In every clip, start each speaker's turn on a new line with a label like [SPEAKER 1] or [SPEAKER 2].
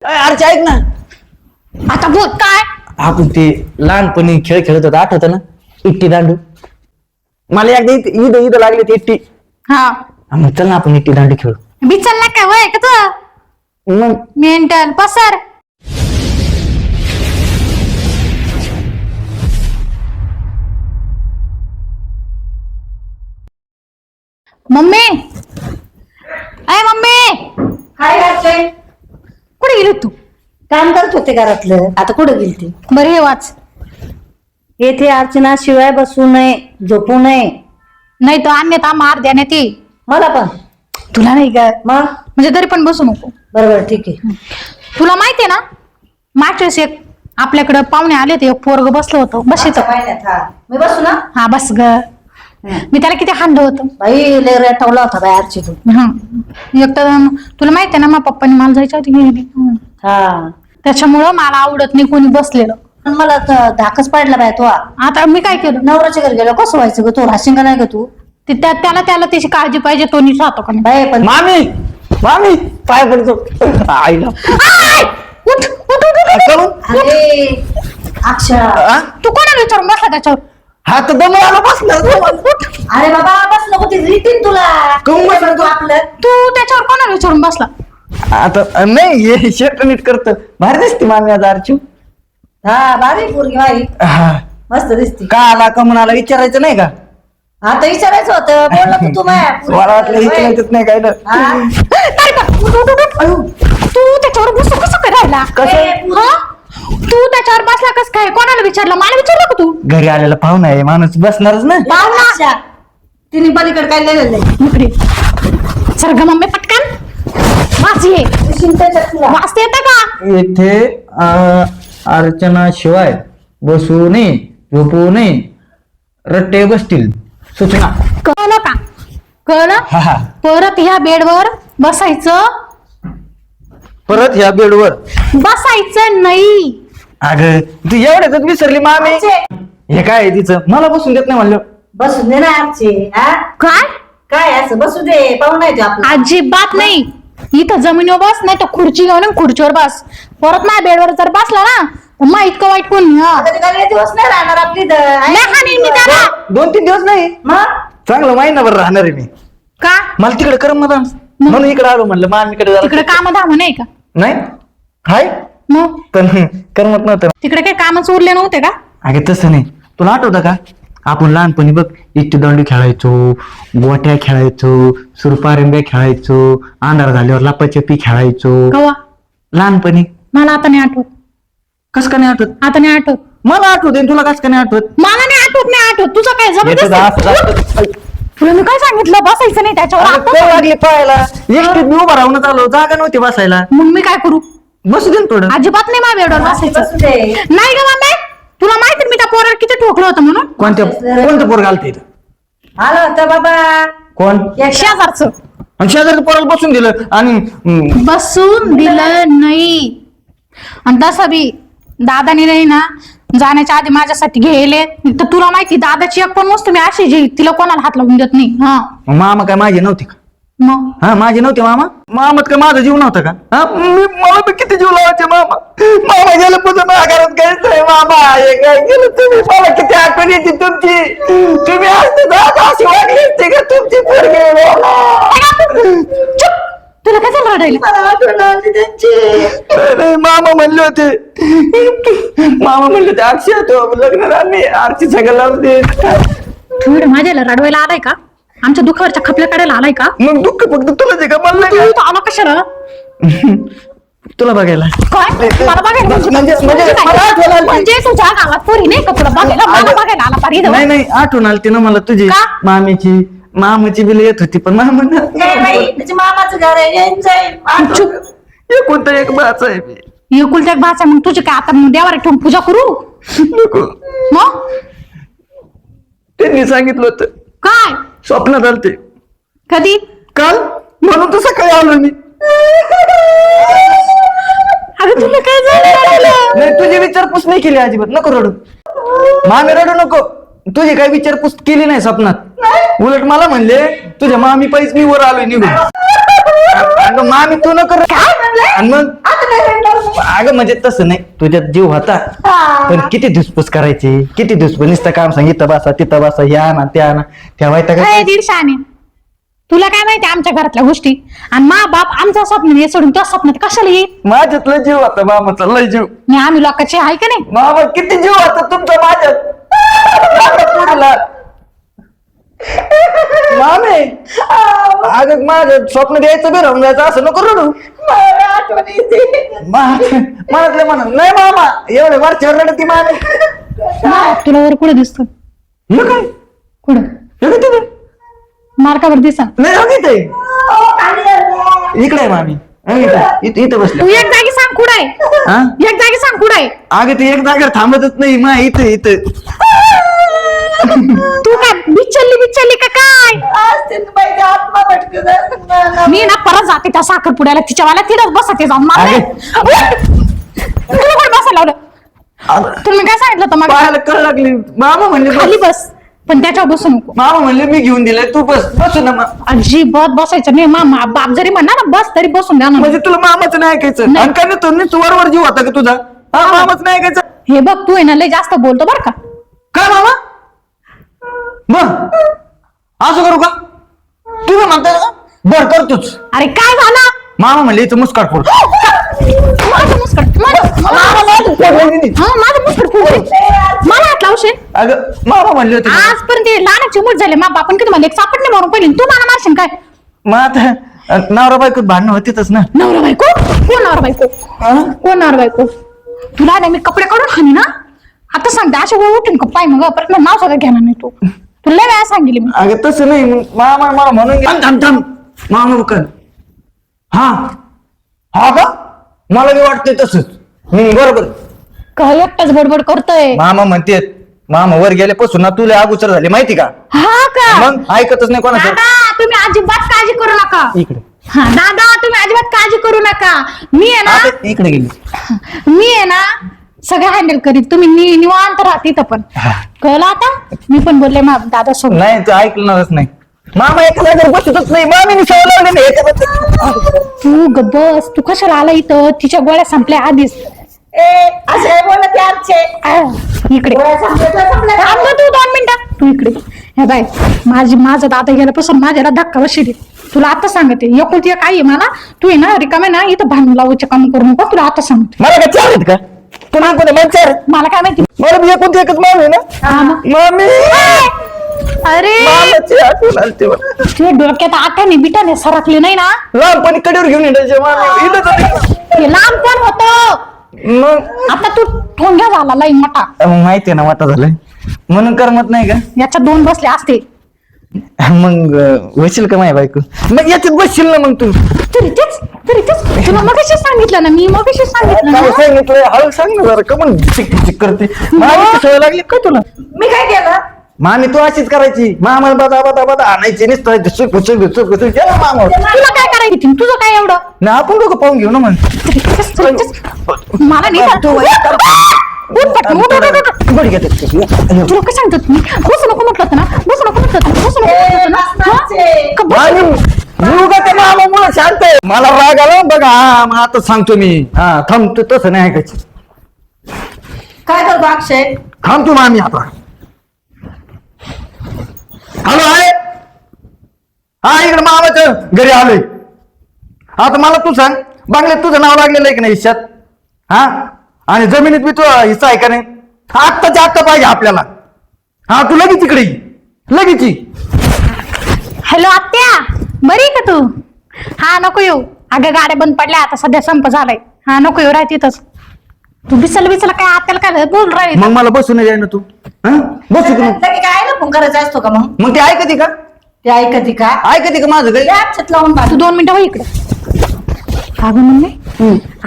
[SPEAKER 1] अरे ऐक ना,
[SPEAKER 2] आता बोल काय.
[SPEAKER 1] आपण ते लहानपणी खेळ खेळत होतो, आठवत ना? इट्टी दांडू. मला एकदा इथं लागली ती इट्टी.
[SPEAKER 2] हा
[SPEAKER 1] मग चल ना आपण इट्टी दांडू खेळू.
[SPEAKER 2] बिचल ना काय वय का तू
[SPEAKER 1] मग
[SPEAKER 2] मेंटल पसर. मम्मी अय मम्मी
[SPEAKER 3] काय करते?
[SPEAKER 2] कुठे गेली तू.
[SPEAKER 3] काम करत होते घरातलं. आता कुठं गेलती?
[SPEAKER 2] बरं हे वाच.
[SPEAKER 3] येथे अर्चना शिवाय बसू नये, झोपू नये.
[SPEAKER 2] नाही तर अन्यथा मार देण्यात येईल.
[SPEAKER 3] मला पण.
[SPEAKER 2] तुला नाही का
[SPEAKER 3] मग
[SPEAKER 2] म्हणजे तरी पण बसू नको.
[SPEAKER 3] बरोबर ठीक आहे.
[SPEAKER 2] तुला माहितीये ना मागच्यास एक आपल्याकडे पाहुणे आले ते एक पोरग बसलं होतं बशीच.
[SPEAKER 3] मी बसू ना.
[SPEAKER 2] हा बस ग. मी त्याला किती हाणलं होतं
[SPEAKER 3] बाई लय रेटवला होता बाई आरची तू.
[SPEAKER 2] हा एक तर तुला माहितीये ना माझ्या पप्पानी मला जायच्या होती गेली.
[SPEAKER 3] हा
[SPEAKER 2] त्याच्यामुळं मला आवडत नाही कोणी बसलेलं.
[SPEAKER 3] मला तर धाकच पडला बाय तो.
[SPEAKER 2] आता मी काय केलं
[SPEAKER 3] नवऱ्याच्या घरी गेलो कसं व्हायचं ग? तू राशीन का नाही ग तू?
[SPEAKER 2] त्याला त्याची काळजी पाहिजे तो नीट राहतो का नाही.
[SPEAKER 3] बाई पण
[SPEAKER 1] मामी मामी पाय पडतो आईला.
[SPEAKER 2] उठ, उठ, उठ, उठ, उठ.
[SPEAKER 3] अरे अक्षरा,
[SPEAKER 1] हा?
[SPEAKER 2] तू कोणाला विचारून बसला त्याच्यावर.
[SPEAKER 1] हा तर दमला बसला.
[SPEAKER 3] अरे बाबा बस नको ती रीतीन तुला.
[SPEAKER 1] काहून बसला तू?
[SPEAKER 3] आपलं
[SPEAKER 2] तू त्याच्यावर कोणाला विचारून बसला.
[SPEAKER 1] आता नाही हे शर्ट नीट करत भारी दिसते मामी आज अर्चू.
[SPEAKER 3] हा बारी पोरगी बाई
[SPEAKER 1] हा.
[SPEAKER 3] मस्त दिसती.
[SPEAKER 1] का आला का म्हणाला विचारायचं नाही का?
[SPEAKER 3] आता विचारायचं होतं बोललं तू
[SPEAKER 1] मला वाटलं विचारायचंच नाही काय तर.
[SPEAKER 2] काय बघ, उठ, उठ, उठ, उठ. तू त्याच्यावर बसू कसं काय राहिला.
[SPEAKER 1] कसं?
[SPEAKER 2] हा? तू त्याच्यावर बसला कस काय कोणाला विचारलं मला विचारलं का तू.
[SPEAKER 1] घरी आलेला पाहुणा आहे माणूस बसणारच ना.
[SPEAKER 3] पाहुणा तिने पलीकडे काय लिहिलेलं आहे?
[SPEAKER 2] इकडे सर ग मम्मी पटकन वाच ये. वाचता येतं का.
[SPEAKER 1] इथे अर्चना शिवाय बसू नये, झोपू नये, रट्टे बसतील. सूचना.
[SPEAKER 2] कळलं का. कळलं.
[SPEAKER 1] हा हा.
[SPEAKER 2] परत ह्या बेडवर बसायचं.
[SPEAKER 1] परत ह्या बेडवर
[SPEAKER 2] बसायचं नाही.
[SPEAKER 1] अगं तू एवढ्याच विसरली मामी. हे काय आहे तिचं मला बसून देत नाही म्हणलं.
[SPEAKER 3] बसू दे ना आरची. हा
[SPEAKER 2] काय
[SPEAKER 3] काय असं बसू दे. पाहुणा आहे तो आपला.
[SPEAKER 2] अजिबात नाही. इथं जमिनीवर बस नाही तर खुर्ची घेऊन खुर्चीवर बस. परत माझ्या बेडवर जर बसला ना तर मग इतकं वाईट कोण नाही.
[SPEAKER 3] आता ते काय दिवस नाही राहणार आपली इथं. आहे
[SPEAKER 2] नाही हाणीन मी त्याला.
[SPEAKER 1] 2-3 दिवस नाही
[SPEAKER 3] मग
[SPEAKER 1] चांगलं महिनाभर राहणार आहे मी.
[SPEAKER 2] का
[SPEAKER 1] मला तिकडे करमत म्हणून इकडे आलो म्हणलं मामीकडे
[SPEAKER 2] तिकडे काम धाम नाही का.
[SPEAKER 1] नाही हाय
[SPEAKER 2] मग
[SPEAKER 1] पण करमत नव्हतं.
[SPEAKER 2] तिकडे काही कामच उरले नव्हते का.
[SPEAKER 1] अगे तसं नाही. तुला आठवतं का आपण लहानपणी बघ इट्टी दांडू खेळायचो, गोट्या खेळायचो, सुरपारंब्या खेळायचो, अंधार झाल्यावर लपाछपी खेळायचो
[SPEAKER 2] कवा.
[SPEAKER 1] लहानपणी.
[SPEAKER 2] मला आता नाही आठवत.
[SPEAKER 1] कस का नाही आठवत?
[SPEAKER 2] आता नाही आठवत.
[SPEAKER 1] मला आठवत तुला कस का नाही आठवत?
[SPEAKER 2] मला नाही आठवत. नाही आठवत. तुझं काय
[SPEAKER 1] याचं
[SPEAKER 2] जबरदस्त.
[SPEAKER 1] दात-
[SPEAKER 2] तुला मी काय सांगितलं बसायचं नाही त्याच्यावर.
[SPEAKER 1] अरे,
[SPEAKER 2] आता
[SPEAKER 1] कळ लागली पाहायला. एकटीत मी उभा राहून आलो, जागा नव्हती बसायला.
[SPEAKER 2] मग मी काय करू.
[SPEAKER 1] बसू दे ना थोडं.
[SPEAKER 2] अजिबात नाही माझ्या बेडवर बसायचं.
[SPEAKER 3] बसू दे.
[SPEAKER 2] नाही ग मम्मी तुला माहिती मी त्या पोरावर किती ठोकलं होतं म्हणून.
[SPEAKER 1] कोणतं पोर घालते
[SPEAKER 3] आलं होतं बाबा.
[SPEAKER 1] कोण?
[SPEAKER 2] शेजारचं.
[SPEAKER 1] आणि शेजारी पोराला बसून दिलं आणि
[SPEAKER 2] बसून दिलं नाही. आणि तसं बी दादानी नाही ना जाण्याच्या आधी माझ्यासाठी घेले तर तुला माहिती दादाची एक पण वस्तू मी अशी जी तिला कोणाला हात लावून देत नाही. हा
[SPEAKER 1] मामा काय माझे नव्हते का?
[SPEAKER 2] मग
[SPEAKER 1] हा माझे नव्हते मामा. मामात काय माझा जीव नव्हता का? हा मला बी किती जीव लावायचे मामा. मामा गेलं पुढे घरात काहीच नाही. मामा हे काय केलं तुम्ही? मला किती आठवण येते तुमची. तुम्ही असते दादा अशी वागली असते का तुमची पोरगी?
[SPEAKER 2] चुप. तुला काय झालं रडायला.
[SPEAKER 3] मला आठवण आली त्यांची.
[SPEAKER 1] नाही, मामा म्हणले होते. मामा म्हणले होते अक्षय तो लग्न आम्ही आरची सगळं लावून दे.
[SPEAKER 2] थोडं माझ्याला रडवायला आलाय का. आमच्या दुःखावरच्या खपल्या काढायला आलाय का.
[SPEAKER 1] मग दुःख फक्त तुला जे का मला
[SPEAKER 2] तू
[SPEAKER 1] नाही
[SPEAKER 2] इथं आला कशाला.
[SPEAKER 1] का? तुला बघायला.
[SPEAKER 2] काय मला बघायला
[SPEAKER 1] मला आठवण आली.
[SPEAKER 2] म्हणजे तुझ्या गावात पोरी नाही का तुला बघायला. मला बघायला आला पाहिजे.
[SPEAKER 1] नाही नाही आठवण आली ना मला तुझी.
[SPEAKER 2] का?
[SPEAKER 1] मामाची बिल येत होती पण मामा
[SPEAKER 3] नाही बाई त्याच्या मामाचं घर आहे. यांचं
[SPEAKER 2] चुप.
[SPEAKER 1] कोणता एक बाच आहे मी.
[SPEAKER 2] एकुलत्या एक भाचा मग तुझे काय आता देवाला ठेवून पूजा करू.
[SPEAKER 1] नको.
[SPEAKER 2] मग
[SPEAKER 1] त्यांनी सांगितलं होतं
[SPEAKER 2] काय
[SPEAKER 1] स्वप्नात आलते
[SPEAKER 2] कधी.
[SPEAKER 1] काल म्हणून तर सकाळी आलो मी.
[SPEAKER 2] अरे तुला काय झालं.
[SPEAKER 1] नाही तुझी विचारपूस नाही केली अजिबात. नको रडू मामी रडू नको. तुझी काही विचारपूस केली नाही स्वप्नात. उलट मला म्हणले तुझ्या मामी पैस मी वर आलोय निघून. अगं मामी तू नको.
[SPEAKER 3] काय म्हणले?
[SPEAKER 1] आणि मग
[SPEAKER 3] आता काय म्हणलं?
[SPEAKER 1] अगं म्हणजे तसं नाही, तुझ्यात जीव होता पण किती धुसफूस करायची, किती धुसफूस. नुसतं काम सांग, इथं बसा तिथं बसा, हे आणा ते आणा, ठेवायचं का?
[SPEAKER 2] काय दीडशाने तुला काय माहिती आमच्या घरातल्या गोष्टी? आणि मा बाप आमचं स्वप्न हे सोडून त्या स्वप्नात कशाला येईल?
[SPEAKER 1] माझ्यात लय जीव होता मामाचा, लय जीव.
[SPEAKER 2] मी आम्ही लोकांचे आहे का नाही?
[SPEAKER 1] मामा किती जीव होता तुमचा माझ्यात. मामे अगं माझं स्वप्न द्यायचं बी राहून जायचं, असं नको रडू. मनातले म्हणा नाही मामा, एवढे वरच्यावर रडती मामे.
[SPEAKER 2] तुला वर कुठे दिसतो?
[SPEAKER 1] हे काय
[SPEAKER 2] कुठं
[SPEAKER 1] हे काय तिथे?
[SPEAKER 2] मार्कावर दिसा.
[SPEAKER 1] नाही हो इथे, इकडे आहे मामी. हो इथं
[SPEAKER 2] तू
[SPEAKER 1] बसले.
[SPEAKER 2] एक जागी सांग कुठं आहे?
[SPEAKER 1] हा
[SPEAKER 2] एक जागी सांग कुठं आहे?
[SPEAKER 1] अगं ती एक जागेवर थांबतच नाही मा, इथं इथं.
[SPEAKER 2] तू काय बिचलली का काय? मी ना परत जाते त्या साखरपुड्याला, तिच्यावाला तिथंच बसते जाऊन. मला
[SPEAKER 1] अरे.
[SPEAKER 2] तुला कोण बसायला लावलं? तुम्ही काय सांगितलं होतं मग?
[SPEAKER 1] पाहायला कळ लागली. मामा म्हणले
[SPEAKER 2] खाली बस, पण त्याच्यावर बसू नको.
[SPEAKER 1] मामा म्हणले मी घेऊन दिलाय, तू बस. बसू ना मग.
[SPEAKER 2] अजिबात बसायचं नाही. मामा बाप जरी म्हणणार ना बस, तरी बसून द्या ना.
[SPEAKER 1] म्हणजे तुला मामाचं नाही ऐकायचं?
[SPEAKER 2] नाही.
[SPEAKER 1] आणि काय नाही, तू वरवर जीव होता का तुझा? हा मामाच नाही ऐकायचं.
[SPEAKER 2] हे बघ तू आहे ना लय जास्त बोलतो बरं का.
[SPEAKER 1] काय मामा मग असं करू का? तुम्ही म्हणताय ना बर करतोच.
[SPEAKER 2] अरे काय झालं?
[SPEAKER 1] मामा म्हणले इथं मुस्काट फोड.
[SPEAKER 2] माझं मुस्कट माझं मुस्कट फोडते. मला हात लावशील?
[SPEAKER 1] अगं मामा म्हणले होते.
[SPEAKER 2] आजपर्यंत हे लहानाची मूठ झाले. मा बापन किती म्हणले, एक सापडले मारून पहिले तू मला मारशील काय?
[SPEAKER 1] मग आता नवरा बायकोत भांडणं होतीच ना.
[SPEAKER 2] नवरा बायको? कोण नवरा बायको? कोण नवरा बायको? तुला नाही मी कपडे काढून हानी ना. आता सांगते अशा वेळ उठून का पाय मग परत नाव सगळं घेणार नाही तू. तुला लय वेळा सांगितले मी.
[SPEAKER 1] अगं तसं नाही, मग मामा मला म्हणून थांब मामा बघ. हा हा का मला बी वाटतंय तसंच. बरोबर.
[SPEAKER 2] काय एकटाच बडबड करतोय?
[SPEAKER 1] मामा म्हणते मामा वर गेल्यापासून ना तुला अगोचर झाली माहिती का?
[SPEAKER 2] हा का?
[SPEAKER 1] मग ऐकतच नाही कोणाचं.
[SPEAKER 2] दादा तुम्ही अजिबात काळजी करू नका.
[SPEAKER 1] इकडे
[SPEAKER 2] हा दादा तुम्ही अजिबात काळजी करू नका. मी आहे ना,
[SPEAKER 1] आता इकडे गेली.
[SPEAKER 2] मी आहे ना सगळं हँडल करीत. तुम्ही निवांत राहा तिथं. पण कळलं आता? मी पण बोलले दादा सोबत.
[SPEAKER 1] नाही तू ऐकणारच नाही. मामा एका जागेवर बसतच नाही. मामीने सवय लावली नाही याच्याबद्दल.
[SPEAKER 2] तू ग बस. तू कशाला आला इथं? तिच्या गोळ्या संपल्या आधीच.
[SPEAKER 3] असं काय बोलत आरचे?
[SPEAKER 2] इकडे थांब गं तू 2 मिनिटं. तू इकडे हे बाय. माझा दादा गेल्यापासून माझ्याला धक्का बसली. तुला आता सांगते एकुलती एक आई आहे मला. तू आहे ना रिकामे ना इथं भांडण लावायचे काम करू नको. तुला आता सांगते.
[SPEAKER 1] मला काय चार आहेत का? पुन्हा कोणी मग चार?
[SPEAKER 2] मला काय माहिती?
[SPEAKER 1] मला बी एकूण एकच मामी ना.
[SPEAKER 2] हा मग.
[SPEAKER 1] मामी
[SPEAKER 2] अरे
[SPEAKER 1] मामाची आठवण आलती मला.
[SPEAKER 2] तुझ्या डोक्यात आठाने बिटाने सरकले नाही ना.
[SPEAKER 1] लहानपणी कडेवर घेऊन येण्याचे मामी इथंच होती.
[SPEAKER 2] हे लांब पण होत.
[SPEAKER 1] मग
[SPEAKER 2] आता तू ठोंग्या झाला लई मोठा.
[SPEAKER 1] माहितीये ना वाटा झालंय म्हणून करमत नाही का?
[SPEAKER 2] याच्या 2 बसले असते.
[SPEAKER 1] मग बसशील का माझ्या बायको? मग याच्यात बसशील ना मग तू.
[SPEAKER 2] तरी तेच तुला मगाशी सांगितलं ना. मी मगाशी सांगितलं
[SPEAKER 1] काय
[SPEAKER 2] ना.
[SPEAKER 1] सांगितलं हळू सांग ना जरा. का पण चिक करते. मामी सवय लागली का तुला?
[SPEAKER 3] मी काय केलं?
[SPEAKER 1] मामी तू अशीच करायची. मामा बदा बदा बदा आणायची नुसतं मामा.
[SPEAKER 2] तुला काय करायची? तुझं काय एवढं?
[SPEAKER 1] ना आपण लोक पाहून घेऊ ना मग.
[SPEAKER 2] मला नाही
[SPEAKER 1] तू
[SPEAKER 2] उठ पटकन, उठ, उठ, उठ, उठ.
[SPEAKER 1] बरं घेते.
[SPEAKER 2] तुला काय सांगतो तुम्ही? बसू नको म्हटलं होतं ना. बसू नको म्हटलं होतं. बसू नको म्हटलं होतं ना. हा? का बस?
[SPEAKER 1] मामा मुळे शांत आहे. मला राग आला बघा. हा मग आता सांगतो मी. हा थांब तू तसं नाही ऐकायची.
[SPEAKER 3] काय करतो अक्षय?
[SPEAKER 1] थांब तू मामी आता. हॅलो आहे. हा इकडे मामाचं घरी आलोय. आता मला तू सांग बंगल्यात तुझं नाव लागलेलं आहे की नाही हिश्श्यात? हा आणि जमिनीत बी तुझा हिस्सा आहे का नाही? आत्ताच्या आत्ता पाहिजे आपल्याला. हा तू लगेच इकडे ये. लगेच ये.
[SPEAKER 2] हॅलो आत्या, बरी का तू? हा नको येऊ. अगं गाड्या बंद पडल्या आता सध्या संप झालाय. हा नको येऊ. राह तिथंच. तू बिचल काय आत्याला काय बोल राहील?
[SPEAKER 1] मग मला बसून जाय ना तू. हा बसू तू.
[SPEAKER 3] लगे काय ना फोन करायचा असतो का मग?
[SPEAKER 1] मग ते ऐकते का?
[SPEAKER 3] ते ऐकते का?
[SPEAKER 1] ऐकते का माझं काही?
[SPEAKER 3] लॅपटॉप लावून
[SPEAKER 2] तू
[SPEAKER 3] पाहतो.
[SPEAKER 2] 2 मिनिटं हो इकडे. अगं म्हणले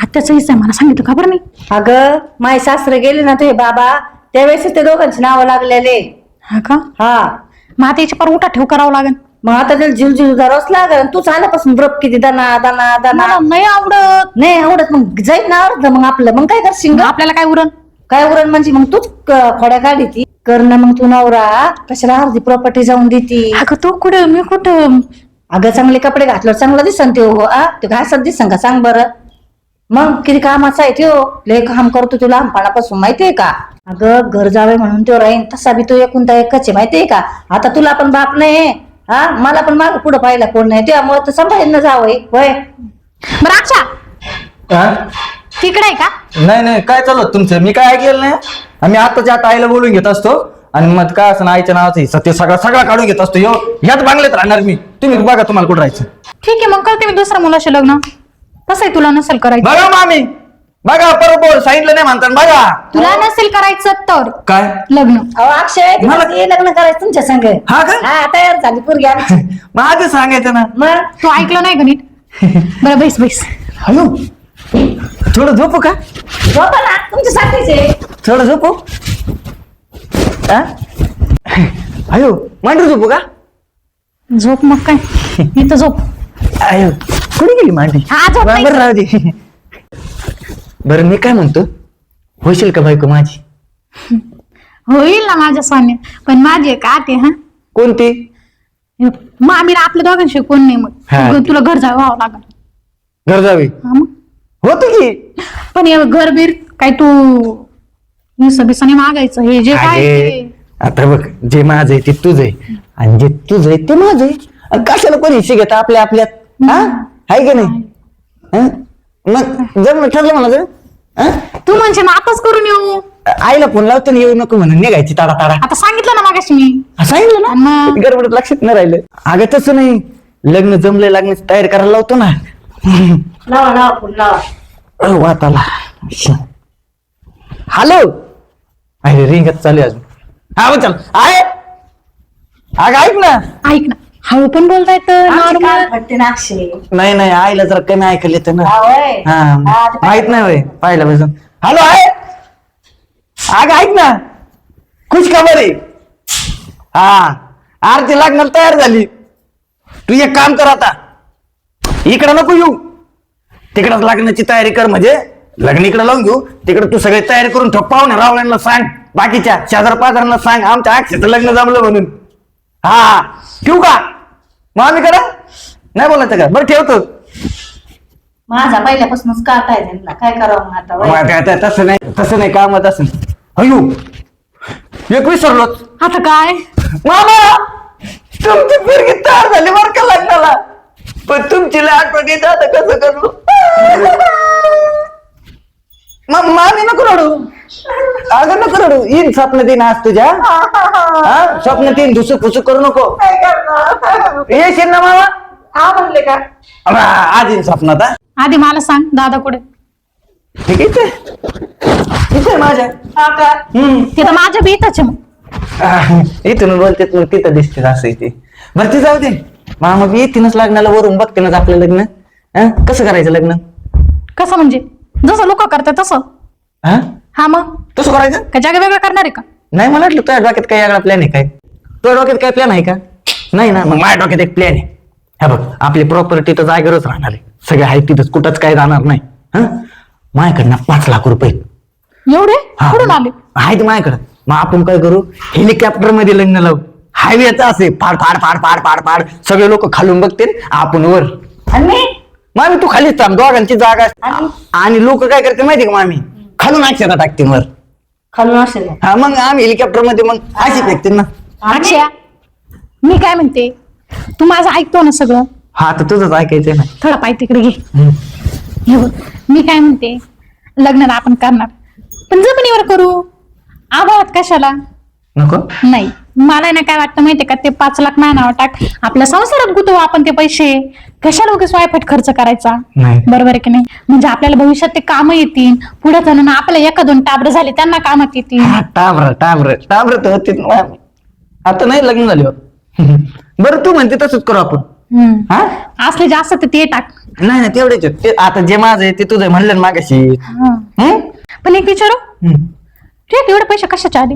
[SPEAKER 2] आत्याचा हिस्सा मला सांगितलं खबर नाही.
[SPEAKER 3] अगं माय सासरे गेले ना तुझे बाबा त्यावेळेस ते दोघांची नावं लागलेले.
[SPEAKER 2] हा का?
[SPEAKER 3] हा
[SPEAKER 2] मग आता याच्या पर उठा ठेव करावं लागेल.
[SPEAKER 3] मग आता त्याला जीव धरावंच लागल. तू आल्यापासून ब्रप किती दाना दाना दाना.
[SPEAKER 2] मला नाही आवडत.
[SPEAKER 3] नाही आवडत मग जाईल ना अर्ध. मग आपलं मग काय करशील ग?
[SPEAKER 2] आपल्याला काय उरण?
[SPEAKER 3] काय उरण म्हणजे मग तूच खोड्या काढी ती कर ना. मग तू नवरा कशाला अर्धी प्रॉपर्टी जाऊन देती?
[SPEAKER 2] अगं तू कुठं मी कुठं?
[SPEAKER 3] अगं चांगले कपडे घातल्यावर चांगलं दिसन ते. ते घासत दिसन का सांग बरं? मग किती कामाचा आहे त्यो, लय काम करतो तू लहानपणापासून माहितीये का. अगं घर जावे म्हणून तो राहीन, तसा बी तो एकुलता एकच आहे माहितीये का. आता तुला पण बाप नाही, हा मला पण माग पुढे पाहिला कोण नाही, त्यामुळे तर सांभाळून जावं होय.
[SPEAKER 2] बरं अक्षा
[SPEAKER 1] हा?
[SPEAKER 2] तिकडे आहे का?
[SPEAKER 1] नाही नाही, काय चालू होतं तुमचं? मी काय ऐकलेलं नाही. आम्ही आताच्या आता आईला बोलून घेत असतो आणि मग काय असं आईच्या नावाचं हिस्सा ते सगळा काढून घेत असतो. ह्याच बांगल्यात राहणार मी. तुम्ही बघा तुम्हाला कुठं राहायचं.
[SPEAKER 2] ठीक आहे, मग करते मी दुसऱ्या मुलाशी लग्न. कसं आहे, तुला नसेल करायचं?
[SPEAKER 1] बघा मामी, बघा बरोबर सांगितलं नाही म्हणतात. बघा
[SPEAKER 2] तुला नसेल करायचं तर
[SPEAKER 1] काय
[SPEAKER 2] लग्न.
[SPEAKER 3] अहो अक्षय
[SPEAKER 1] मला-
[SPEAKER 3] ते लग्न करायचं तुमच्या संग.
[SPEAKER 1] हा का?
[SPEAKER 3] हा तयार झाली पोरगी आमची.
[SPEAKER 1] मग आधी सांगायचं ना.
[SPEAKER 3] मग
[SPEAKER 2] तू ऐकलं नाही का नीट? बरं बैस बैस.
[SPEAKER 1] हॅलो, थोडं झोपू का?
[SPEAKER 3] झोपा ना, तुमच्यासाठीच आहे.
[SPEAKER 1] थोडं झोपू. अयो मांडू झोपू का?
[SPEAKER 2] झोप मग काय, इथं झोप.
[SPEAKER 1] अयो कुठे गेली मांडी?
[SPEAKER 2] हा, झोप नाही.
[SPEAKER 1] बरं राहू दे. बरं मी काय म्हणतो, होशील का बायको माझी?
[SPEAKER 2] होईल ना माझ्या सोन्या, पण माझी एक आते. हा,
[SPEAKER 1] कोणती?
[SPEAKER 2] मामीला आपल्या दोघांशी कोण नाही,
[SPEAKER 1] हा.
[SPEAKER 2] मग तुला घर जावं लागल.
[SPEAKER 1] घर जावी
[SPEAKER 2] हा मग,
[SPEAKER 1] होतो की.
[SPEAKER 2] पण हे घर बीर काय तू हिस्सा मागायचं, हे जे काय
[SPEAKER 1] अरे,
[SPEAKER 2] ते.
[SPEAKER 1] आता बघ, जे माझं आहे ते तुझं आहे आणि जे तुझं आहे ते माझं आहे. आणि कशाला कोणी हिस्से घेता आपल्या आपल्यात? हा आहे की नाही? हं? मग जमलं ठरलं मला तर. हं?
[SPEAKER 2] तू म्हणजे आताच करून येऊ.
[SPEAKER 1] आईला फोन लावतो ना, येऊ नको म्हणून निघायची ताडा ताडा.
[SPEAKER 2] आता सांगितलं ना मागाशी मी.
[SPEAKER 1] सांगितलं ना,
[SPEAKER 2] मग?
[SPEAKER 1] गडबडीत लक्षात नाही राहिलं. अगं तसं नाही, लग्न जमलंय, लग्नाची तयारी करायला लावतो ना.
[SPEAKER 3] लावा लावा फोन लावा.
[SPEAKER 1] वाताला हॅलो. अरे रिंगच चालू आहे अजून. हा चल आहे. अगं ऐक ना.
[SPEAKER 2] ऐक ना, हळू पण बोलता येतं
[SPEAKER 3] आमची
[SPEAKER 2] नॉर्मल.
[SPEAKER 3] कान फटते ना अक्षय.
[SPEAKER 1] नाही नाही, आईला जरा कमी ऐकायला येतं ना.
[SPEAKER 3] हा होय.
[SPEAKER 1] हा
[SPEAKER 3] हा, ते
[SPEAKER 1] माहित नाही होय पाहिलं पाहिजे. हॅलो आहे. अगं ऐक ना, खुश खबर आहे. हा आरती लग्नाला तयार झाली. तू एक काम कर, आता इकडे नको येऊ, तिकडं लग्नाची तयारी कर. म्हणजे लग्न इकडे लावून घेऊ, तिकडे तू सगळी तयारी करून ठेव. पाहुण्या रावळ्यांना सांग, बाकीच्या शेजार पाजारांना सांग आमच्या अक्षयचं लग्न जमलं म्हणून. हा ठेवू का? मामीकडे नाही बोलायचं का? बरं ठेवतो.
[SPEAKER 3] माझा पहिल्यापासूनच काटा आहे त्यांना, काय करावं मग आता होय.
[SPEAKER 1] तसं नाही कामात असेल. अयो एक विसरलोच.
[SPEAKER 2] आता काय?
[SPEAKER 1] मामा तुमची पोरगी तयार झाली बरं का लग्नाला, पण तुमची लय आठवण येते. आता कसं करू? मामी नको रडू. अगं नको रडू, येईन स्वप्न दिन आज तुझ्या. हा स्वप्न तीन धुसू फुसू करू नको. येशील ना मामा?
[SPEAKER 3] हा म्हणले का?
[SPEAKER 1] आज येईन स्वप्नात. हा
[SPEAKER 2] आधी मला सांग, दादा कुठे?
[SPEAKER 1] ठीक आहे, इथे माझ्या.
[SPEAKER 3] हा का?
[SPEAKER 2] ते तर माझ्या भीतच आहे. मग
[SPEAKER 1] इथून बोलते मग तिथं दिसते असं इथे. बरं ती जाऊ दे. मामा बी येतीनच लग्नाला, वरून बघतीनच आपलं लग्न. कसं करायचं लग्न?
[SPEAKER 2] कसं म्हणजे? जसं लोक करतात तसं.
[SPEAKER 1] हा
[SPEAKER 2] हा मग
[SPEAKER 1] तसं करायचं?
[SPEAKER 2] काय जागा वेगळं करणार आहे का?
[SPEAKER 1] नाही, मला वाटलं तुझ्या डोक्यात काही वेगळा प्लॅन आहे काय? तुझ्या डोक्यात काय प्लॅन आहे का? नाही ना, मग माझ्या डोक्यात एक प्लॅन आहे. हा बघ, आपली प्रॉपर्टी तर जागेवरच राहणार आहे. सगळे आहे तिथंच, कुठंच काय जाणार नाही. हा माझ्याकडनं 5 लाख रुपये
[SPEAKER 2] एवढे
[SPEAKER 1] हा.
[SPEAKER 2] कुठून आले?
[SPEAKER 1] आहेत माझ्याकडं. मग आपण काय करू, हेलिकॉप्टर मध्ये लग्न लावू. हायवेचं असे फाड फाड फाड फाड फाड फाड, सगळे लोक खालून बघतील, आपण वर.
[SPEAKER 3] आणि
[SPEAKER 1] मामी तू खालीच थांब, दोघांची जागा
[SPEAKER 3] आणि?
[SPEAKER 1] आणि लोक काय करते माहिती का मामी, खालून अक्षरा टाकतील वर.
[SPEAKER 3] खालून असेल.
[SPEAKER 1] हा मग आम्ही हेलिकॉप्टर मध्ये मग अशी फेकतील ना.
[SPEAKER 2] अक्षय, मी काय म्हणते, तू माझं ऐकतो ना सगळं?
[SPEAKER 1] हा तर तुझंच ऐकायचंय ना.
[SPEAKER 2] थोडा पाय तिकडे घे.
[SPEAKER 1] हम्म.
[SPEAKER 2] हे बघ, मी काय म्हणते, लग्न आपण करणार, पण जमिनीवर करू, आभाळात कशाला?
[SPEAKER 1] नको.
[SPEAKER 2] नाही, मला ना काय वाटतं माहितीये का, ते 5 लाख माझ्या नावावर टाक, आपल्या संसारात गुतवू आपण ते पैसे. कशाला उगाच वायफट खर्च करायचा?
[SPEAKER 1] नाही.
[SPEAKER 2] बरोबर आहे की नाही? म्हणजे आपल्याला भविष्यात ते कामं येतील, पुढे जाणं आपल्याला 1-2 टाबर झाले त्यांना कामात येतील.
[SPEAKER 1] हा, टाबर टाबर टाबर तर होते मामी. आता नाही लग्न झाले. बरं तू म्हणते तसंच करू आपण. हा
[SPEAKER 2] असले जास्त तर ते टाक.
[SPEAKER 1] नाही नाही तेवढेच आहेत. ते आता जे माझं आहे ते तुझं आहे म्हणलं ना मागाशी. हम्म?
[SPEAKER 2] पण एक विचारू,
[SPEAKER 1] हम्म.
[SPEAKER 2] ठीक, एवढे पैसे कशाचे आले?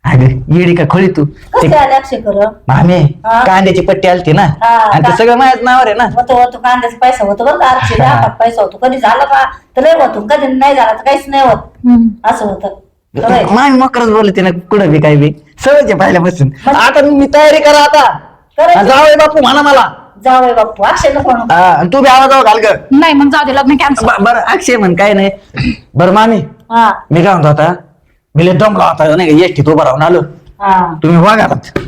[SPEAKER 1] अगं येडी का खोली तू. ते
[SPEAKER 3] कसं आले अक्षय कर?
[SPEAKER 1] मामी
[SPEAKER 3] हा.
[SPEAKER 1] कांद्याची पट्टी आलती ना,
[SPEAKER 3] हा,
[SPEAKER 1] आणि ते सगळं माझ्याच नावावर आहे ना.
[SPEAKER 3] होतो कांद्याचा पैसा होतो बरं का आरची, हातात पैसा होतो. कधी झालं का तर लय होतो, कधी नाही झाला तर काहीच नाही होत. असं होतं. होय.
[SPEAKER 1] मामी मकरच बोलते ना, कुठं बी काय बी सगळ्याचे पहिल्यापासून.
[SPEAKER 3] मग-
[SPEAKER 1] आता मी तयारी करा आता.
[SPEAKER 3] करायची.
[SPEAKER 1] जावई बापू म्हणा मला.
[SPEAKER 3] जावय बापू अक्षय नको म्हणू.
[SPEAKER 1] आणि तू बी आवाज घाल ग.
[SPEAKER 2] नाही मग जाऊ दे लग्न कॅन्सल.
[SPEAKER 1] बरं अक्षय म्हण काय नाही. बरं मामी
[SPEAKER 3] हा
[SPEAKER 1] मी काय म्हणतो आता मी लय दमला होता नाही का एसटीत उभं राहून आलो.
[SPEAKER 3] हा
[SPEAKER 1] तुम्ही वा घरात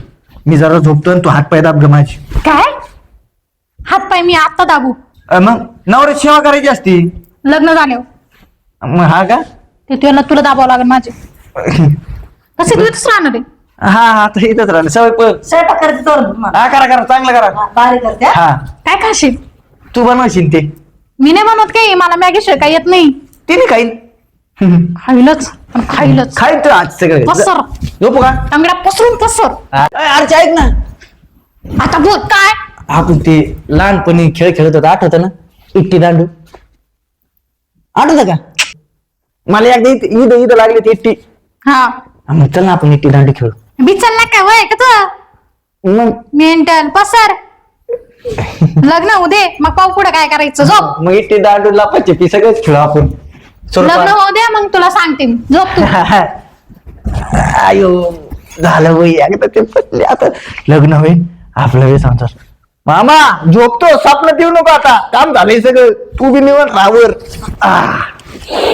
[SPEAKER 1] मी जरा झोपतो आणि तू हात पाय दाब ग माझी.
[SPEAKER 2] काय हात पाय मी आता दाबू?
[SPEAKER 1] मग नवऱ्याची सेवा करायची असती.
[SPEAKER 2] लग्न झाल्यावर
[SPEAKER 1] मग हा का
[SPEAKER 2] ते तुला दाबावं लागेल माझे. कसे तू इथंच राहणार आहे?
[SPEAKER 1] हा आता इथंच राहिलं सवय पण.
[SPEAKER 3] स्वयंपाक करते तो मग.
[SPEAKER 1] हा करा चांगलं करा.
[SPEAKER 3] हा, बारीक करते हा.
[SPEAKER 1] हा
[SPEAKER 2] काय खाशील?
[SPEAKER 1] तू बनवशील ते.
[SPEAKER 2] मी नाही बनवत काही, मला मॅगी शिवाय काही येत नाही.
[SPEAKER 1] तिने खाईन.
[SPEAKER 2] खाईलच पण खाईलच.
[SPEAKER 1] खाईन तू आज सगळं.
[SPEAKER 2] पसर
[SPEAKER 1] झोपू का
[SPEAKER 2] तांगड्या पसरून पसर.
[SPEAKER 1] अरे ऐक ना
[SPEAKER 2] आता बोल काय?
[SPEAKER 1] आपण ते लहानपणी खेळ खेळत होतो आठवत ना इट्टी दांडू आठवत का? मला एकदा इथं लागली ती इट्टी.
[SPEAKER 2] हा
[SPEAKER 1] मग चल ना आपण इट्टी दांडू खेळू.
[SPEAKER 2] बिचल काय वय का तू?
[SPEAKER 1] मग
[SPEAKER 2] मेंटल पसर. लग्न होऊ दे मग पाहू पुढे काय करायचं. झोप.
[SPEAKER 1] मग इट्टी दांडू लपायचे ती सगळंच खेळू आपण.
[SPEAKER 2] लग्न होऊ दे मग तुला सांगते मी. झोप तू.
[SPEAKER 1] आयो झालं वय एकदा ते पटले आता लग्न होईल आपलं वेळ संसार. मामा झोपतो स्वप्नात येऊ नको आता काम झालंय सगळं. तू बी निवड रावर.